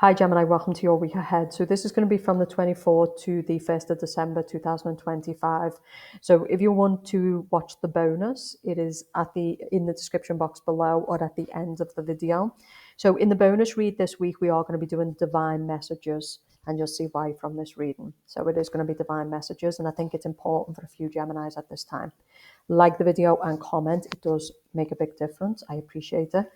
Hi Gemini, welcome to your week ahead. So this is going to be from the 24th to the 1st of December 2025. So if you want to watch the bonus, it is in the description box below or at the end of the video. So in the bonus read this week, we are going to be doing divine messages, and you'll see why from this reading. So it is going to be divine messages, and I think it's important for a few Geminis at this time. Like the video and comment, it does make a big difference. I appreciate it.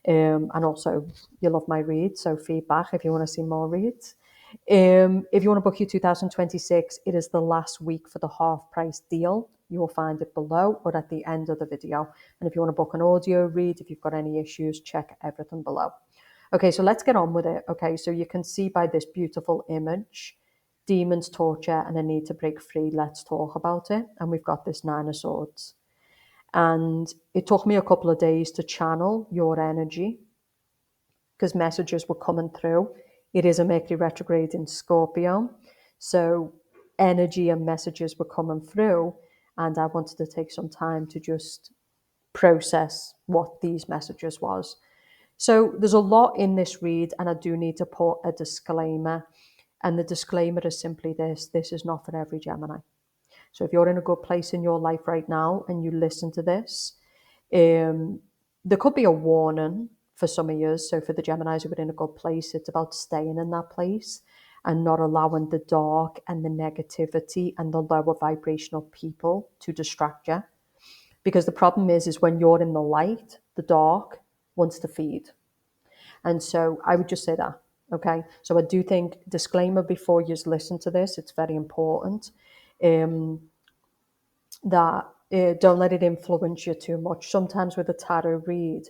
And also, you love my reads, so feedback if you want to see more reads. If you want to book your 2026, it is the last week for the half price deal. You will find it below or at the end of the video. And if you want to book an audio read, if you've got any issues, check everything below. Okay, so let's get on with it. Okay, so you can see by this beautiful image, demons, torture, and a need to break free. Let's talk about it. And we've got this Nine of Swords. And it took me a couple of days to channel your energy because messages were coming through. It is a Mercury retrograde in Scorpio. So energy and messages were coming through. And I wanted to take some time to just process what these messages was. So there's a lot in this read, and I do need to put a disclaimer. And the disclaimer is simply this is not for every Gemini. So if you're in a good place in your life right now and you listen to this, there could be a warning for some of you. So for the Geminis who are in a good place, it's about staying in that place and not allowing the dark and the negativity and the lower vibrational people to distract you. Because the problem is when you're in the light, the dark wants to feed. And so I would just say that. Okay. So I do think, disclaimer before you listen to this, it's very important. That don't let it influence you too much. Sometimes with a tarot read,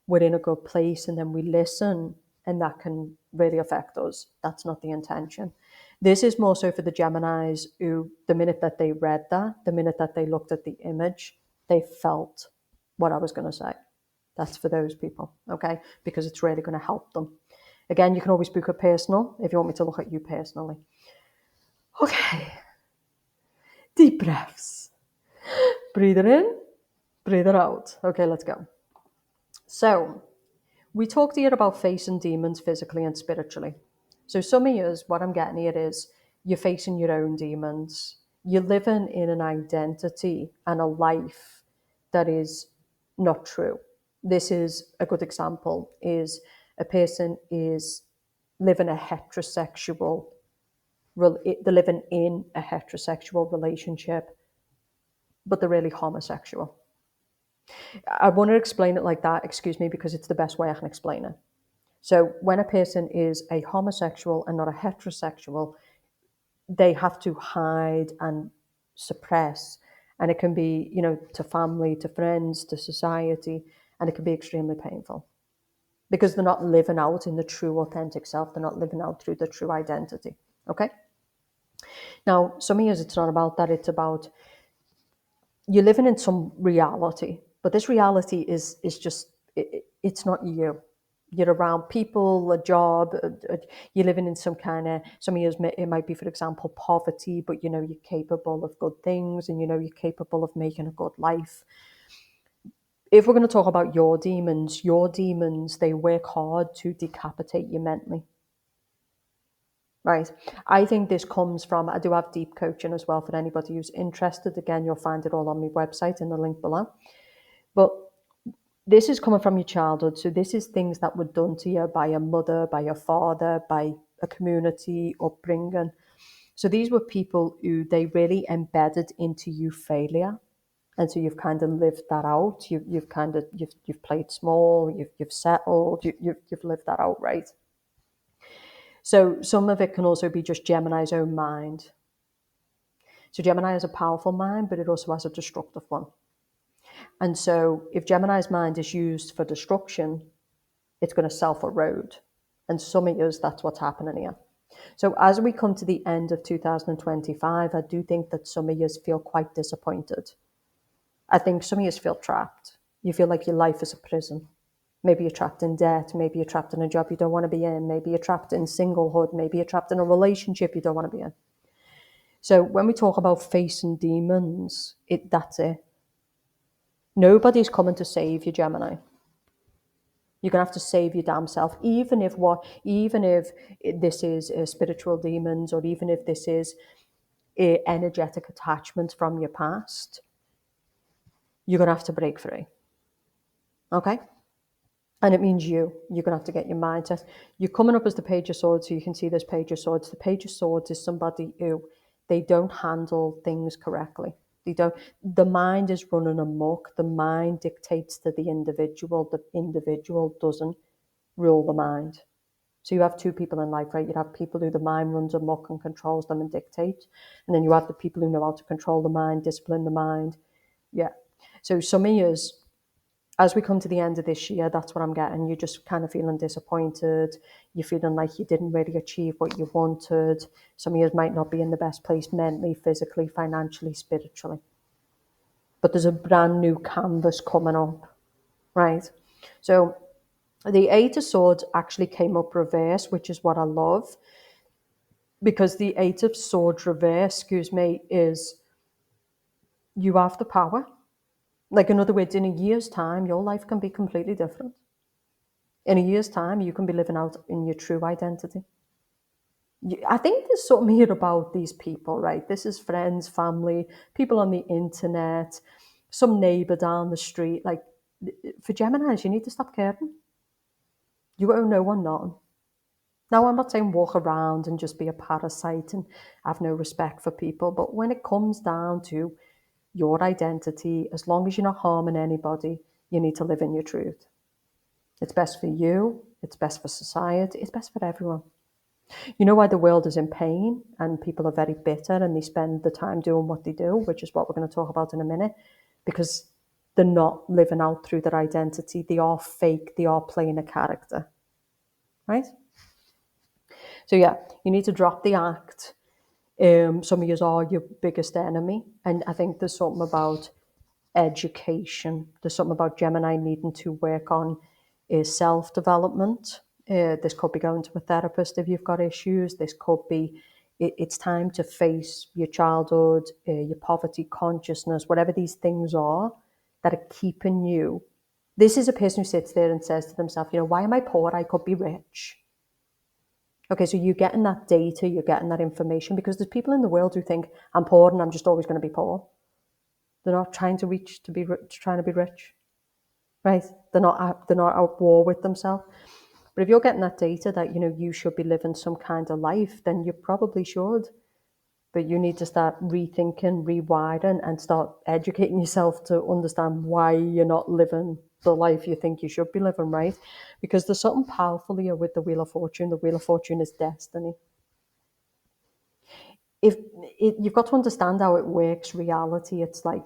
we're in a good place and then we listen, and that can really affect us. That's not the intention. This is more so for the Geminis who, the minute that they read that, the minute that they looked at the image, they felt what I was going to say. That's for those people, okay? Because it's really going to help them. Again, you can always book a personal if you want me to look at you personally. Okay. Deep breaths. Breathe it in, breathe it out. Okay, let's go. So, we talked here about facing demons physically and spiritually. So, some of you, what I'm getting here is you're facing your own demons. You're living in an identity and a life that is not true. This is a good example, is a person is living a heterosexual, they're living in a heterosexual relationship, but they're really homosexual. I want to explain it like that, excuse me, because it's the best way I can explain it. So when a person is a homosexual and not a heterosexual, they have to hide and suppress. And it can be, to family, to friends, to society, and it can be extremely painful because they're not living out in the true authentic self. They're not living out through the true identity. Okay. Now, some years it's not about that. It's about you're living in some reality, but this reality is just it's not you. You're around people, a job, you're living in some kind of, some years it might be, for example, poverty, but you're capable of good things, and you're capable of making a good life. If we're going to talk about your demons, they work hard to decapitate you mentally. Right. I think this comes from, I do have deep coaching as well for anybody who's interested. Again, you'll find it all on my website in the link below. But this is coming from your childhood. So this is things that were done to you by your mother, by your father, by a community upbringing. So these were people who they really embedded into you failure. And so you've kind of lived that out. You've played small, you've settled, you've lived that out, right? So some of it can also be just Gemini's own mind. So Gemini has a powerful mind, but it also has a destructive one. And so if Gemini's mind is used for destruction, it's going to self-erode. And some of us, that's what's happening here. So as we come to the end of 2025, I do think that some of us feel quite disappointed. I think some of us feel trapped. You feel like your life is a prison. Maybe you're trapped in debt. Maybe you're trapped in a job you don't want to be in. Maybe you're trapped in singlehood. Maybe you're trapped in a relationship you don't want to be in. So when we talk about facing demons, that's it. Nobody's coming to save you, Gemini. You're gonna have to save your damn self, even if this is spiritual demons, or even if this is energetic attachment from your past. You're gonna have to break free. Okay? And it means you're going to have to get your mindset. You're coming up as the Page of Swords, so you can see this Page of Swords. The Page of Swords is somebody who, they don't handle things correctly. They don't. The mind is running amok. The mind dictates to the individual. The individual doesn't rule the mind. So you have two people in life, right? You have people who the mind runs amok and controls them and dictates. And then you have the people who know how to control the mind, discipline the mind. Yeah. So some of you, as we come to the end of this year, that's what I'm getting. You're just kind of feeling disappointed. You're feeling like you didn't really achieve what you wanted. Some of you might not be in the best place mentally, physically, financially, spiritually. But there's a brand new canvas coming up, right? So the Eight of Swords actually came up reverse, which is what I love. Because the Eight of Swords reverse, is you have the power. Like, in other words, in a year's time, your life can be completely different. In a year's time, you can be living out in your true identity. I think there's something here about these people, right? This is friends, family, people on the internet, some neighbor down the street. Like, for Geminis, you need to stop caring. You owe no one nothing. Now, I'm not saying walk around and just be a parasite and have no respect for people, but when it comes down to your identity, as long as you're not harming anybody, you need to live in your truth. It's best for you, it's best for society, it's best for everyone. You know why the world is in pain and people are very bitter and they spend the time doing what they do, which is what we're going to talk about in a minute, because they're not living out through their identity. They are fake, they are playing a character, right? So yeah, you need to drop the act. Some of you are your biggest enemy. And I think there's something about education. There's something about Gemini needing to work on self-development. This could be going to a therapist if you've got issues. This could be, it's time to face your childhood, your poverty consciousness, whatever these things are that are keeping you. This is a person who sits there and says to themselves, why am I poor? I could be rich. Okay, so you're getting that data, you're getting that information, because there's people in the world who think, I'm poor and I'm just always going to be poor. They're not trying to reach to be trying to be rich, right? They're not at war with themselves. But if you're getting that data that you should be living some kind of life, then you probably should. But you need to start rethinking, rewiring, and start educating yourself to understand why you're not living the life you think you should be living, right? Because there's something powerful here with the Wheel of Fortune. The Wheel of Fortune is destiny. You've got to understand how it works, reality. It's like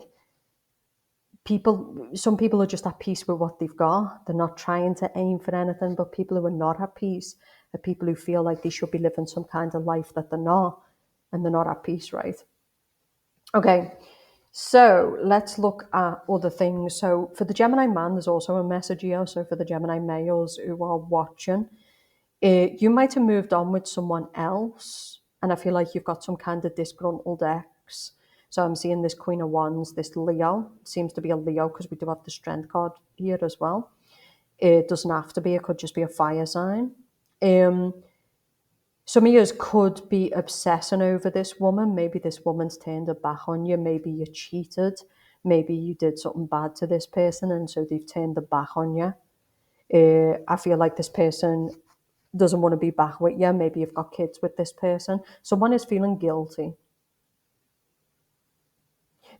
some people are just at peace with what they've got. They're not trying to aim for anything, but people who are not at peace are people who feel like they should be living some kind of life that they're not, and they're not at peace, right? Okay, so let's look at other things. So for the Gemini man, there's also a message here. So for the Gemini males who are watching, you might have moved on with someone else, and I feel like you've got some kind of disgruntled ex. So I'm seeing this Queen of Wands, this Leo. It seems to be a Leo because we do have the Strength card here as well. It doesn't have to be. It could just be a fire sign. Some of you could be obsessing over this woman. Maybe this woman's turned her back on you. Maybe you cheated. Maybe you did something bad to this person and so they've turned their back on you. I feel like this person doesn't want to be back with you. Maybe you've got kids with this person. Someone is feeling guilty.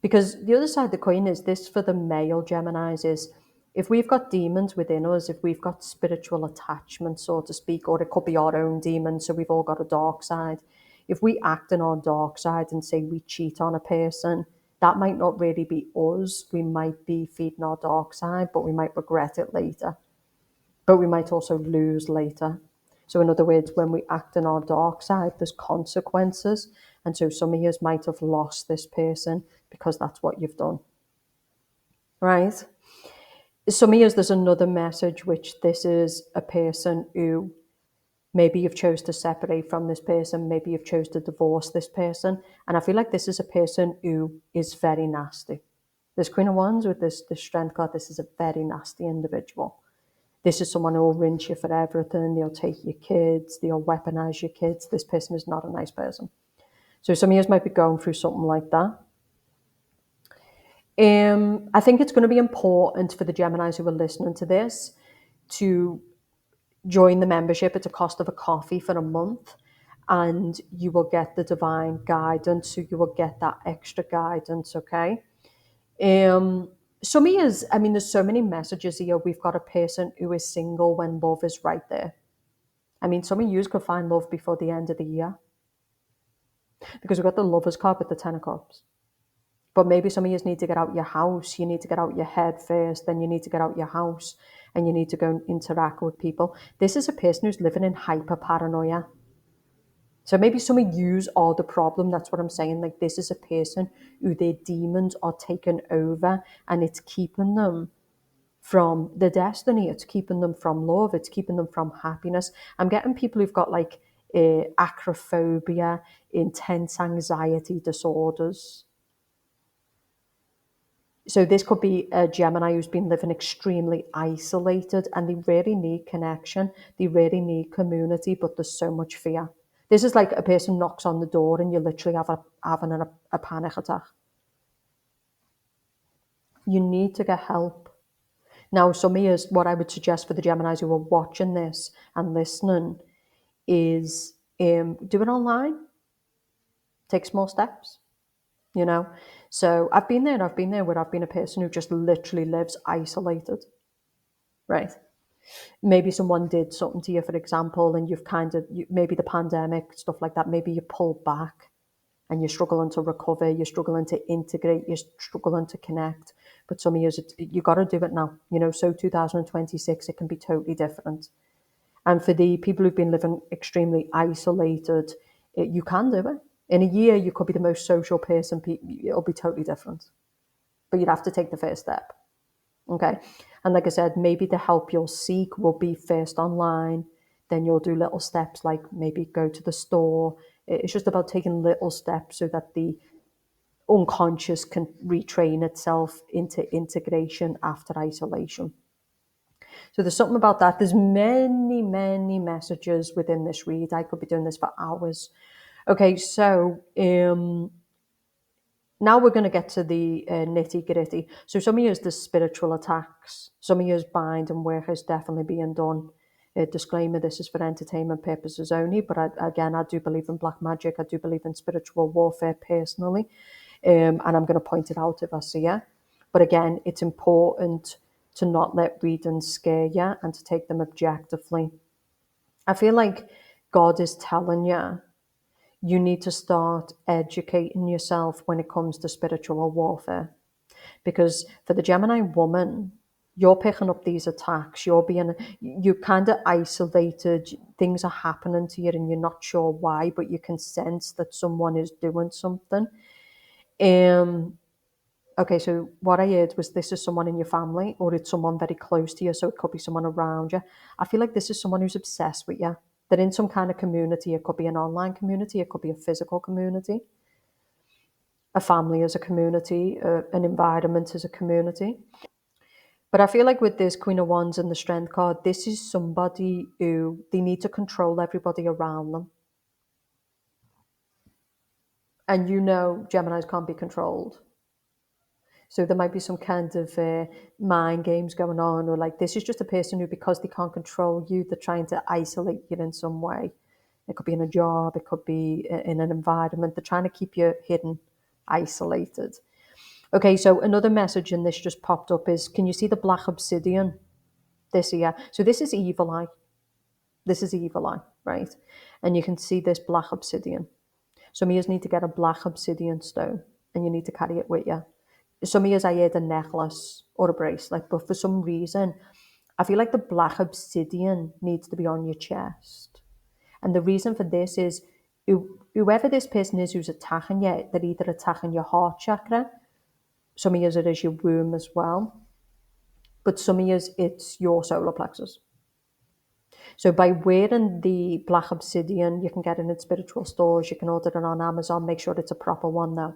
Because the other side of the coin is this for the male Geminis is if we've got demons within us, if we've got spiritual attachment, so to speak, or it could be our own demons, so we've all got a dark side. If we act in our dark side and say we cheat on a person, that might not really be us. We might be feeding our dark side, but we might regret it later. But we might also lose later. So in other words, when we act in our dark side, there's consequences. And so some of you might have lost this person because that's what you've done. Right? Some of you, there's another message, which this is a person who maybe you've chose to separate from this person. Maybe you've chose to divorce this person. And I feel like this is a person who is very nasty. This Queen of Wands with this Strength card, this is a very nasty individual. This is someone who will rinse you for everything. They'll take your kids. They'll weaponize your kids. This person is not a nice person. So some of you might be going through something like that. I think it's going to be important for the Geminis who are listening to this to join the membership at a cost of a coffee for a month, and you will get the divine guidance. So you will get that extra guidance, okay? Some of us, I mean, there's so many messages here. We've got a person who is single when love is right there. I mean, some of you could find love before the end of the year because we've got the Lovers card with the Ten of Cups. But maybe some of you need to get out your house. You need to get out your head first, then you need to get out your house and you need to go and interact with people. This is a person who's living in hyper paranoia. So maybe some of yous are the problem. That's what I'm saying. Like, this is a person who their demons are taken over and it's keeping them from the destiny. It's keeping them from love. It's keeping them from happiness. I'm getting people who've got like acrophobia, intense anxiety disorders. So this could be a Gemini who's been living extremely isolated and they really need connection. They really need community, but there's so much fear. This is like a person knocks on the door and you literally having a panic attack. You need to get help. Now, some of you, what I would suggest for the Geminis who are watching this and listening is do it online. Take small steps, you know. So I've been there where I've been a person who just literally lives isolated, right? Maybe someone did something to you, for example, and you've maybe the pandemic, stuff like that, maybe you pulled back and you're struggling to recover, you're struggling to integrate, you're struggling to connect. But some of you got to do it now. You know, so 2026, it can be totally different. And for the people who've been living extremely isolated, you can do it. In a year, you could be the most social person. It'll be totally different. But you'd have to take the first step. Okay. And like I said, maybe the help you'll seek will be first online. Then you'll do little steps like maybe go to the store. It's just about taking little steps so that the unconscious can retrain itself into integration after isolation. So there's something about that. There's many, many messages within this read. I could be doing this for hours. Okay, so now we're going to get to the nitty gritty. So some of you, the spiritual attacks. Some of you, bind and work is definitely being done. Disclaimer, this is for entertainment purposes only. But again, I do believe in black magic. I do believe in spiritual warfare personally. And I'm going to point it out if I see it. But again, it's important to not let readings scare you and to take them objectively. I feel like God is telling you, you need to start educating yourself when it comes to spiritual warfare. Because for the Gemini woman, you're picking up these attacks, you're kind of isolated, things are happening to you and you're not sure why, but you can sense that someone is doing something. Okay, so what I heard was this is someone in your family or it's someone very close to you, so it could be someone around you. I feel like this is someone who's obsessed with you. They're in some kind of community. It could be an online community, it could be a physical community, a family as a community, an environment as a community. But I feel like with this Queen of Wands and the Strength card, this is somebody who they need to control everybody around them. And you know Geminis can't be controlled. So there might be some kind of mind games going on, or like this is just a person who, because they can't control you, they're trying to isolate you in some way. It could be in a job, it could be in an environment. They're trying to keep you hidden, isolated. Okay, so another message in this just popped up is, can you see the black obsidian this here? So this is evil eye. This is evil eye, right? And you can see this black obsidian. Some of you need to get a black obsidian stone and you need to carry it with you. Some of you, I had a necklace or a bracelet, but for some reason, I feel like the black obsidian needs to be on your chest. And the reason for this is whoever this person is who's attacking you, they're either attacking your heart chakra, some of you it is your womb as well, but some of you it's your solar plexus. So by wearing the black obsidian, you can get it in spiritual stores, you can order it on Amazon, make sure it's a proper one now.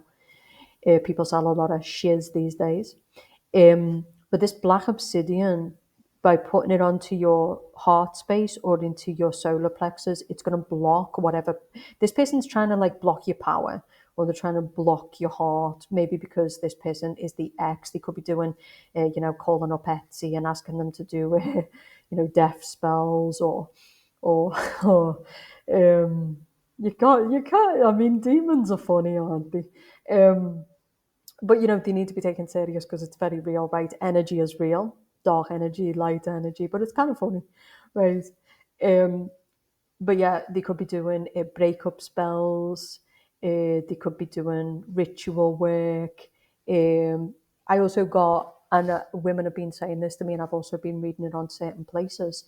People sell a lot of shiz these days. But this black obsidian, by putting it onto your heart space or into your solar plexus, it's going to block whatever. This person's trying to like block your power, or they're trying to block your heart. Maybe because this person is the ex, they could be doing, calling up Etsy and asking them to do, death spells or, or you can't. I mean, demons are funny, aren't they? But they need to be taken serious because it's very real, right? Energy is real, dark energy, light energy, but it's kind of funny, right? Um, but yeah, they could be doing breakup spells. They could be doing ritual work. I also got, and women have been saying this to me, and I've also been reading it on certain places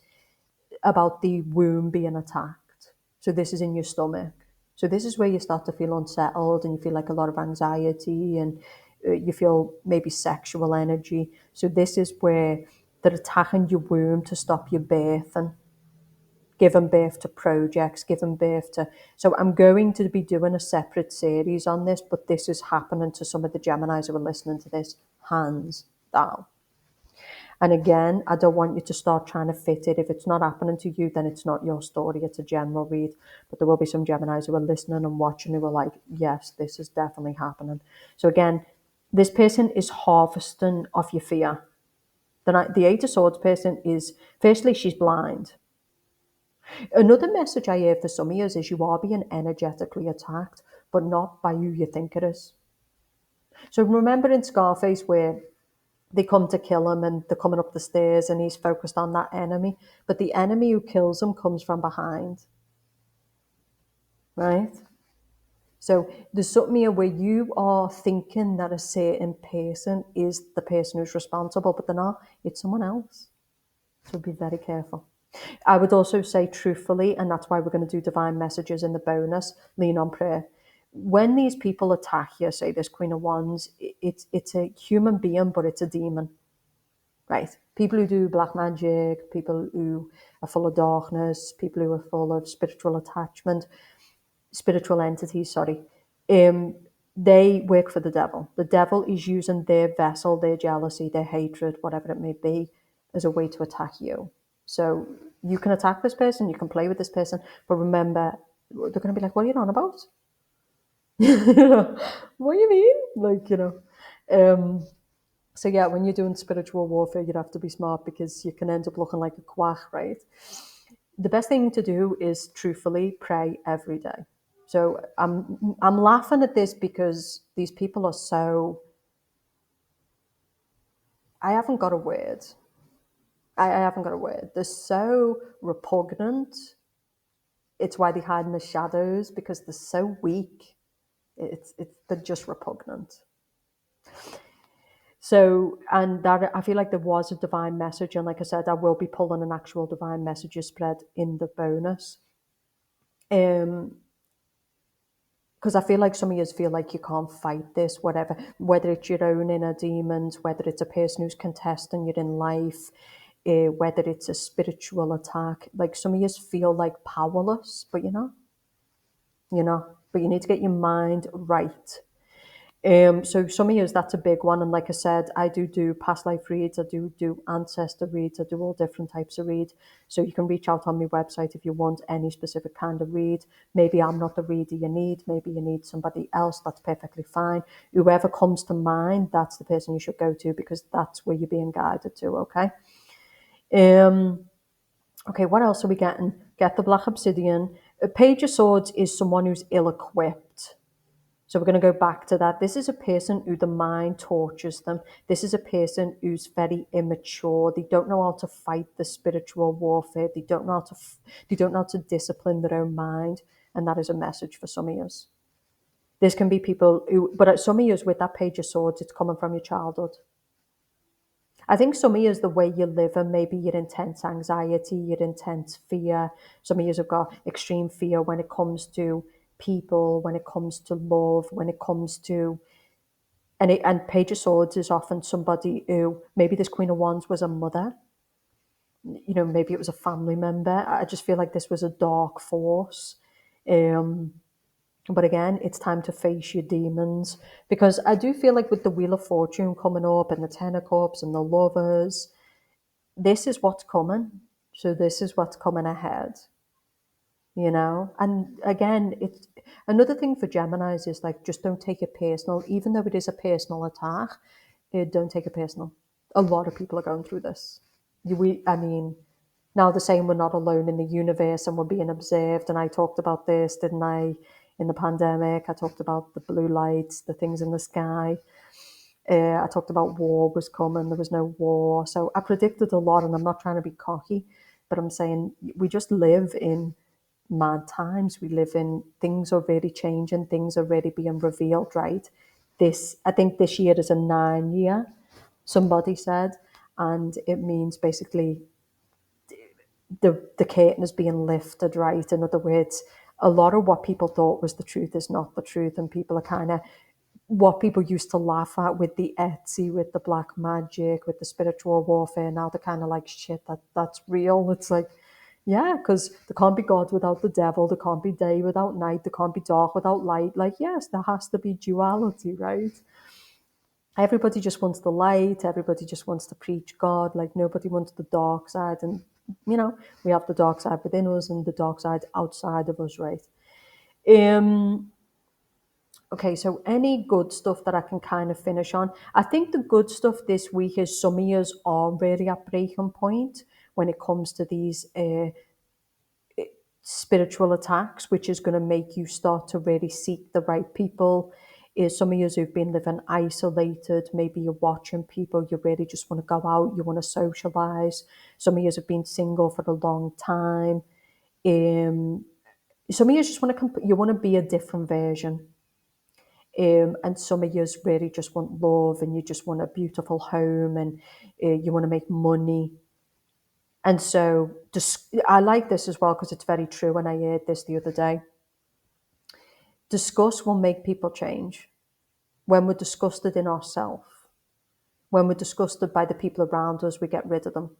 about the womb being attacked. So this is in your stomach. So this is where you start to feel unsettled and you feel like a lot of anxiety and you feel maybe sexual energy. So this is where they're attacking your womb to stop your birth and giving birth to projects, giving birth to. So I'm going to be doing a separate series on this, but this is happening to some of the Geminis who are listening to this, hands down. And again, I don't want you to start trying to fit it. If it's not happening to you, then it's not your story. It's a general read. But there will be some Geminis who are listening and watching who are like, yes, this is definitely happening. So again, this person is harvesting off your fear. The Eight of Swords person is, firstly, she's blind. Another message I hear for some of you is you are being energetically attacked, but not by who you think it is. So remember in Scarface where they come to kill him and they're coming up the stairs and he's focused on that enemy. But the enemy who kills him comes from behind, right? So there's something here where you are thinking that a certain person is the person who's responsible, but they're not. It's someone else. So be very careful. I would also say truthfully, and that's why we're going to do divine messages in the bonus, lean on prayer. When these people attack you, say this Queen of Wands, it's a human being, but it's a demon. Right. People who do black magic, people who are full of darkness, people who are full of spiritual attachment, spiritual entities, sorry, they work for the devil. The devil is using their vessel, their jealousy, their hatred, whatever it may be, as a way to attack you. So you can attack this person, you can play with this person, but remember, they're going to be like, what are you on about? What do you mean? So yeah, when you're doing spiritual warfare, you have to be smart because you can end up looking like a quack, right? The best thing to do is truthfully pray every day. So I'm laughing at this because these people are so. I haven't got a word. I haven't got a word. They're so repugnant. It's why they hide in the shadows because they're so weak. They're just repugnant. So, and that I feel like there was a divine message, and like I said, I will be pulling an actual divine messages spread in the bonus. Because I feel like some of you feel like you can't fight this, whatever, whether it's your own inner demons, whether it's a person who's contesting you in life, whether it's a spiritual attack. Like some of you feel like powerless, but but you need to get your mind right. So some of you, that's a big one. And like I said, I do past life reads. I do ancestor reads. I do all different types of read. So you can reach out on my website if you want any specific kind of read. Maybe I'm not the reader you need. Maybe you need somebody else. That's perfectly fine. Whoever comes to mind, that's the person you should go to because that's where you're being guided to. Okay. Okay. What else are we getting? Get the Black Obsidian. A Page of Swords is someone who's ill-equipped. So we're going to go back to that. This is a person who the mind tortures them. This is a person who's very immature. They don't know how to fight the spiritual warfare. They don't know how to discipline their own mind. And that is a message for some of us. This can be people who, but some of us with that Page of Swords, it's coming from your childhood. I think some of you is the way you live and maybe your intense anxiety, your intense fear. Some of you have got extreme fear when it comes to people, when it comes to love, when it comes to and Page of Swords is often somebody who maybe this Queen of Wands was a mother, maybe it was a family member. I just feel like this was a dark force. But again, it's time to face your demons because I do feel like with the Wheel of Fortune coming up and the Ten of Cups and the Lovers, this is what's coming. So this is what's coming ahead, you know? And again, it's another thing for Geminis is like, just don't take it personal, even though it is a personal attack. Don't take it personal. A lot of people are going through this. I mean, now they're saying we're not alone in the universe and we're being observed. And I talked about this, didn't I? In the pandemic, I talked about the blue lights, the things in the sky. I talked about war was coming. There was no war. So I predicted a lot, and I'm not trying to be cocky, but I'm saying we just live in mad times. We live in, things are really changing. Things are really being revealed, right? I think this year is a 9 year, somebody said, and it means basically the curtain is being lifted, right? In other words, a lot of what people thought was the truth is not the truth, and people are kind of, what people used to laugh at with the Etsy, with the black magic, with the spiritual warfare. Now they're kind of like, shit, that's real. It's like, yeah, because there can't be God without the devil. There can't be day without night. There can't be dark without light. Like, yes, there has to be duality, right? Everybody just wants the light. Everybody just wants to preach God. Like, nobody wants the dark side. And, we have the dark side within us and the dark side outside of us, right? Um, okay, so any good stuff that I can kind of finish on? I think the good stuff this week is some of yous are really at breaking point when it comes to these spiritual attacks, which is going to make you start to really seek the right people. Is some of you who've been living isolated, maybe you're watching people, you really just want to go out, you want to socialize. Some of you have been single for a long time. Some of you just want to you want to be a different version. And some of you really just want love, and you just want a beautiful home, and you want to make money. And so I like this as well because it's very true. And I heard this the other day. Disgust will make people change. When we're disgusted in ourselves, when we're disgusted by the people around us, we get rid of them.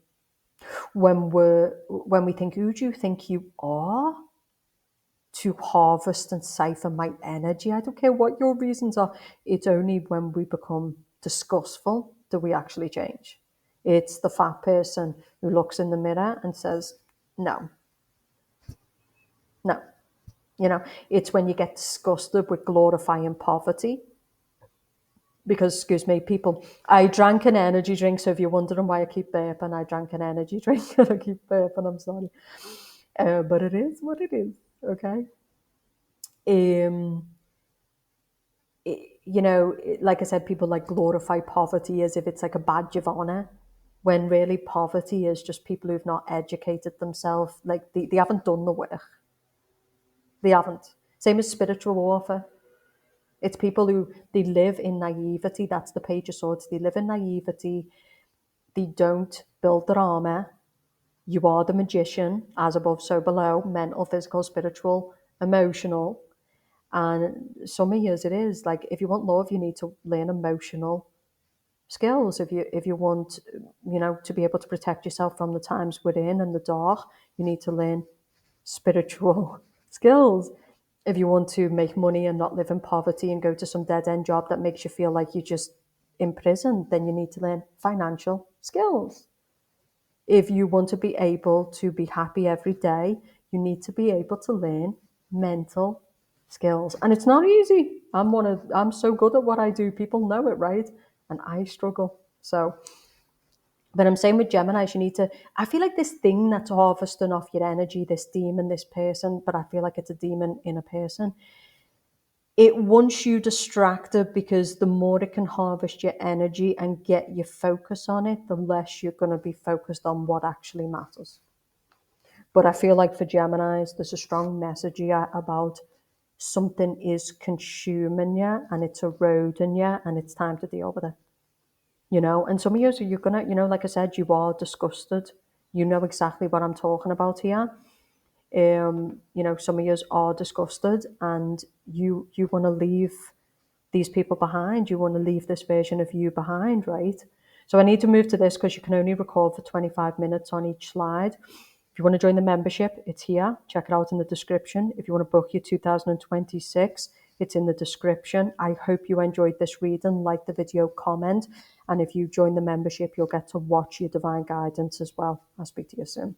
When we think, who do you think you are to harvest and siphon my energy? I don't care what your reasons are. It's only when we become disgustful do we actually change. It's the fat person who looks in the mirror and says, no, no. It's when you get disgusted with glorifying poverty. Because, excuse me, people, I drank an energy drink. So if you're wondering why I keep burping, I drank an energy drink and I keep burping. I'm sorry. But it is what it is. Okay. Um, like I said, people like glorify poverty as if it's like a badge of honor, when really poverty is just people who've not educated themselves. Like they haven't done the work. They haven't. Same as spiritual warfare. It's people who, they live in naivety. That's the Page of Swords. They live in naivety. They don't build their armor. You are the magician, as above, so below, mental, physical, spiritual, emotional. And some of years it is like, if you want love, you need to learn emotional skills. If you want, to be able to protect yourself from the times we're in and the dark, you need to learn spiritual skills. If you want to make money and not live in poverty and go to some dead end job that makes you feel like you're just in prison, then you need to learn financial skills. If you want to be able to be happy every day, you need to be able to learn mental skills. And it's not easy. I'm so good at what I do. People know it, right? And I struggle. So, but I'm saying with Geminis, you need to, I feel like this thing that's harvesting off your energy, this demon, this person, but I feel like it's a demon in a person. It wants you distracted, because the more it can harvest your energy and get your focus on it, the less you're going to be focused on what actually matters. But I feel like for Geminis, there's a strong message here about something is consuming you and it's eroding you, and it's time to deal with it. And some of you, so you're gonna, like I said, you are disgusted. You know exactly what I'm talking about here. Some of you are disgusted, and you want to leave these people behind. You want to leave this version of you behind, right? So I need to move to this because you can only record for 25 minutes on each slide. If you want to join the membership, it's here. Check it out in the description. If you want to book your 2026, It's in the description. I hope you enjoyed this reading. Like the video, comment, and if you join the membership, you'll get to watch your divine guidance as well. I'll speak to you soon.